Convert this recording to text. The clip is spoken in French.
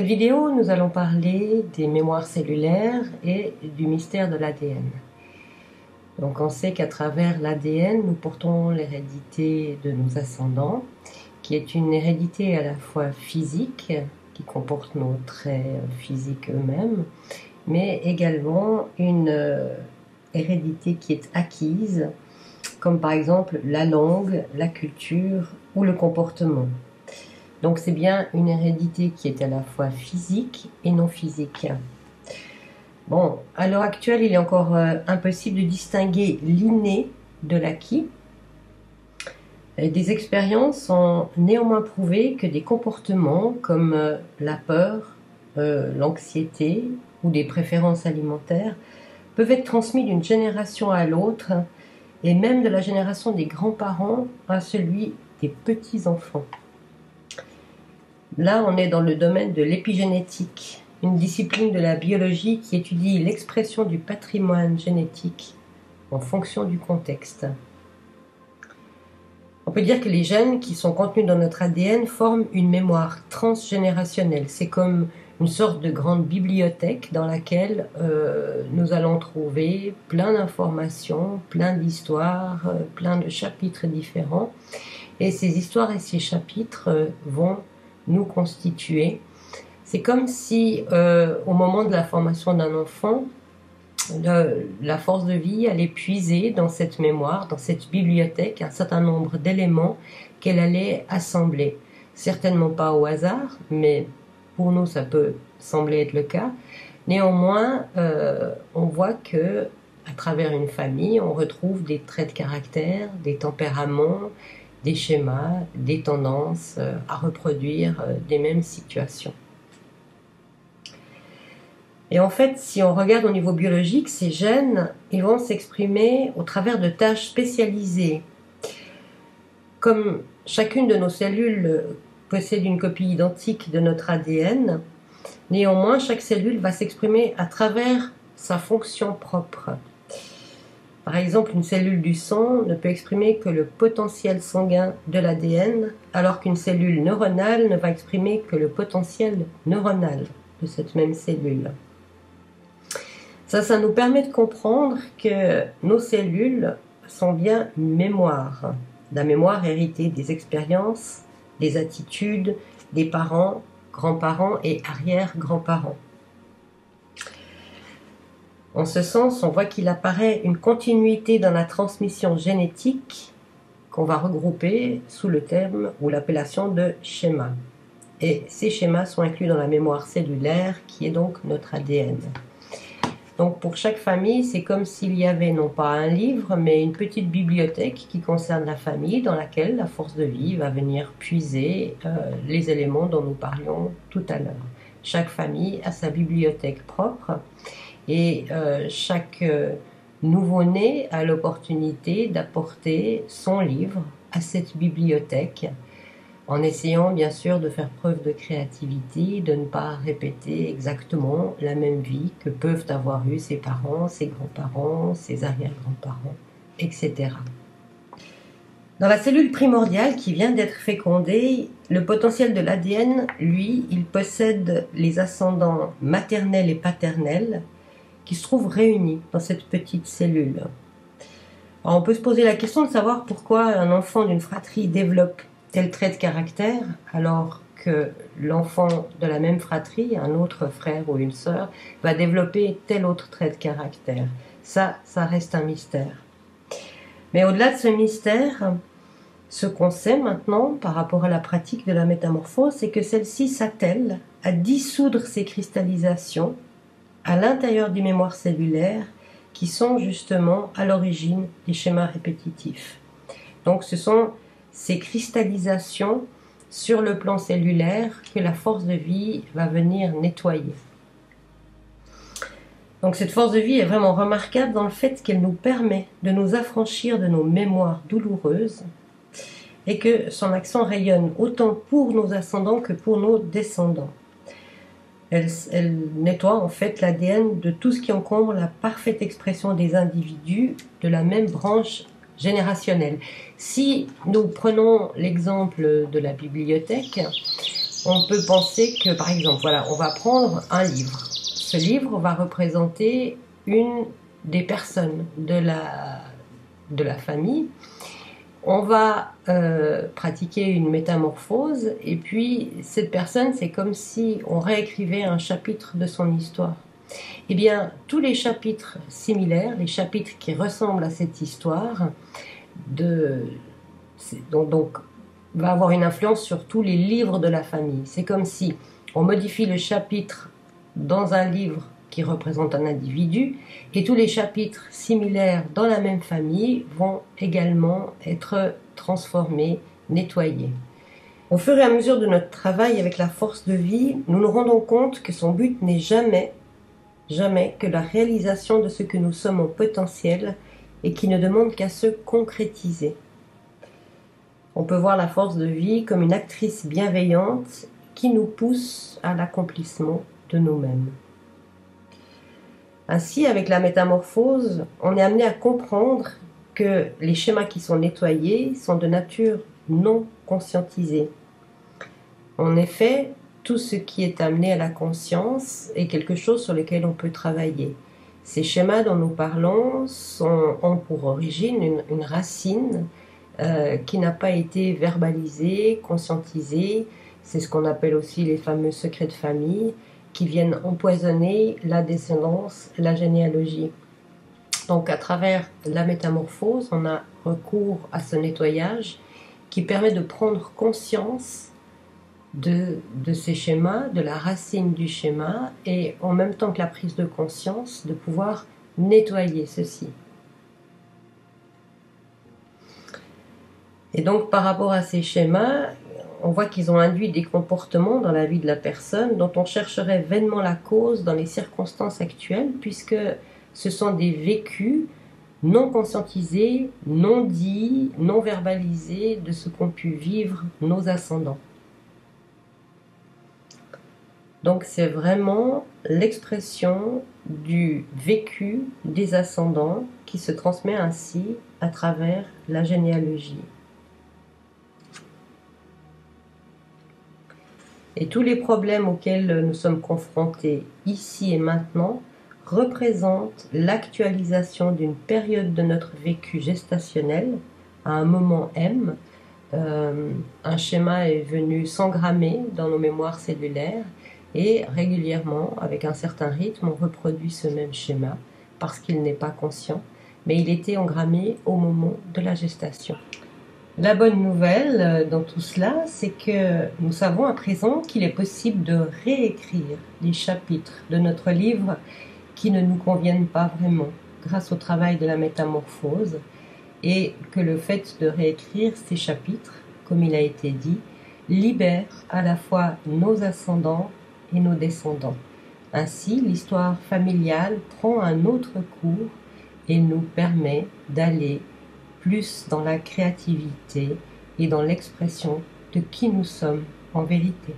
vidéo, nous allons parler des mémoires cellulaires et du mystère de l'ADN. Donc on sait qu'à travers l'ADN, nous portons l'hérédité de nos ascendants, qui est une hérédité à la fois physique, qui comporte nos traits physiques eux-mêmes, mais également une hérédité qui est acquise, comme par exemple la langue, la culture ou le comportement. Donc c'est bien une hérédité qui est à la fois physique et non physique. Bon, à l'heure actuelle, il est encore impossible de distinguer l'inné de l'acquis. Des expériences ont néanmoins prouvé que des comportements comme la peur, l'anxiété ou des préférences alimentaires peuvent être transmis d'une génération à l'autre et même de la génération des grands-parents à celui des petits-enfants. Là, on est dans le domaine de l'épigénétique, une discipline de la biologie qui étudie l'expression du patrimoine génétique en fonction du contexte. On peut dire que les gènes qui sont contenus dans notre ADN forment une mémoire transgénérationnelle. C'est comme une sorte de grande bibliothèque dans laquelle nous allons trouver plein d'informations, plein d'histoires, plein de chapitres différents. Et ces histoires et ces chapitres vont nous constituer. C'est comme si au moment de la formation d'un enfant, la force de vie allait puiser dans cette mémoire, dans cette bibliothèque, un certain nombre d'éléments qu'elle allait assembler. Certainement pas au hasard, mais pour nous ça peut sembler être le cas. Néanmoins, on voit que à travers une famille, on retrouve des traits de caractère, des tempéraments, des schémas, des tendances à reproduire des mêmes situations. Et en fait, si on regarde au niveau biologique, ces gènes, ils vont s'exprimer au travers de tâches spécialisées. Comme chacune de nos cellules possède une copie identique de notre ADN, néanmoins, chaque cellule va s'exprimer à travers sa fonction propre. Par exemple, une cellule du sang ne peut exprimer que le potentiel sanguin de l'ADN, alors qu'une cellule neuronale ne va exprimer que le potentiel neuronal de cette même cellule. Ça nous permet de comprendre que nos cellules sont bien une mémoire. La mémoire héritée des expériences, des attitudes, des parents, grands-parents et arrière-grands-parents. En ce sens, on voit qu'il apparaît une continuité dans la transmission génétique qu'on va regrouper sous le terme ou l'appellation de schéma. Et ces schémas sont inclus dans la mémoire cellulaire qui est donc notre ADN. Donc pour chaque famille, c'est comme s'il y avait non pas un livre, mais une petite bibliothèque qui concerne la famille dans laquelle la force de vie va venir puiser les éléments dont nous parlions tout à l'heure. Chaque famille a sa bibliothèque propre. Et chaque nouveau-né a l'opportunité d'apporter son livre à cette bibliothèque, en essayant bien sûr de faire preuve de créativité, de ne pas répéter exactement la même vie que peuvent avoir eu ses parents, ses grands-parents, ses arrière-grands-parents, etc. Dans la cellule primordiale qui vient d'être fécondée, le potentiel de l'ADN, lui, il possède les ascendants maternels et paternels, qui se trouvent réunis dans cette petite cellule. Alors on peut se poser la question de savoir pourquoi un enfant d'une fratrie développe tel trait de caractère alors que l'enfant de la même fratrie, un autre frère ou une sœur, va développer tel autre trait de caractère. Ça reste un mystère. Mais au-delà de ce mystère, ce qu'on sait maintenant par rapport à la pratique de la métamorphose, c'est que celle-ci s'attelle à dissoudre ces cristallisations à l'intérieur des mémoires cellulaires qui sont justement à l'origine des schémas répétitifs. Donc ce sont ces cristallisations sur le plan cellulaire que la force de vie va venir nettoyer. Donc cette force de vie est vraiment remarquable dans le fait qu'elle nous permet de nous affranchir de nos mémoires douloureuses et que son action rayonne autant pour nos ascendants que pour nos descendants. Elle nettoie en fait l'ADN de tout ce qui encombre la parfaite expression des individus de la même branche générationnelle. Si nous prenons l'exemple de la bibliothèque, on peut penser que, par exemple, voilà, on va prendre un livre. Ce livre va représenter une des personnes de la famille. On va pratiquer une métamorphose et puis cette personne, c'est comme si on réécrivait un chapitre de son histoire. Eh bien, tous les chapitres similaires, les chapitres qui ressemblent à cette histoire, donc va avoir une influence sur tous les livres de la famille. C'est comme si on modifie le chapitre dans un livre qui représente un individu et tous les chapitres similaires dans la même famille vont également être transformés, nettoyés. Au fur et à mesure de notre travail avec la force de vie, nous nous rendons compte que son but n'est jamais que la réalisation de ce que nous sommes en potentiel et qui ne demande qu'à se concrétiser. On peut voir la force de vie comme une actrice bienveillante qui nous pousse à l'accomplissement de nous-mêmes. Ainsi, avec la métamorphose, on est amené à comprendre que les schémas qui sont nettoyés sont de nature non conscientisée. En effet, tout ce qui est amené à la conscience est quelque chose sur lequel on peut travailler. Ces schémas dont nous parlons ont pour origine une racine qui n'a pas été verbalisée, conscientisée. C'est ce qu'on appelle aussi les fameux secrets de famille qui viennent empoisonner la descendance, la généalogie. Donc à travers la métamorphose, on a recours à ce nettoyage qui permet de prendre conscience de ces schémas, de la racine du schéma et en même temps que la prise de conscience, de pouvoir nettoyer ceci. Et donc par rapport à ces schémas, on voit qu'ils ont induit des comportements dans la vie de la personne dont on chercherait vainement la cause dans les circonstances actuelles puisque ce sont des vécus non conscientisés, non dits, non verbalisés de ce qu'ont pu vivre nos ascendants. Donc c'est vraiment l'expression du vécu des ascendants qui se transmet ainsi à travers la généalogie. Et tous les problèmes auxquels nous sommes confrontés ici et maintenant représentent l'actualisation d'une période de notre vécu gestationnel à un moment M. Un schéma est venu s'engrammer dans nos mémoires cellulaires et régulièrement, avec un certain rythme, on reproduit ce même schéma parce qu'il n'est pas conscient, mais il était engrammé au moment de la gestation. La bonne nouvelle dans tout cela, c'est que nous savons à présent qu'il est possible de réécrire les chapitres de notre livre qui ne nous conviennent pas vraiment grâce au travail de la métamorphose et que le fait de réécrire ces chapitres, comme il a été dit, libère à la fois nos ascendants et nos descendants. Ainsi, l'histoire familiale prend un autre cours et nous permet d'aller plus dans la créativité et dans l'expression de qui nous sommes en vérité.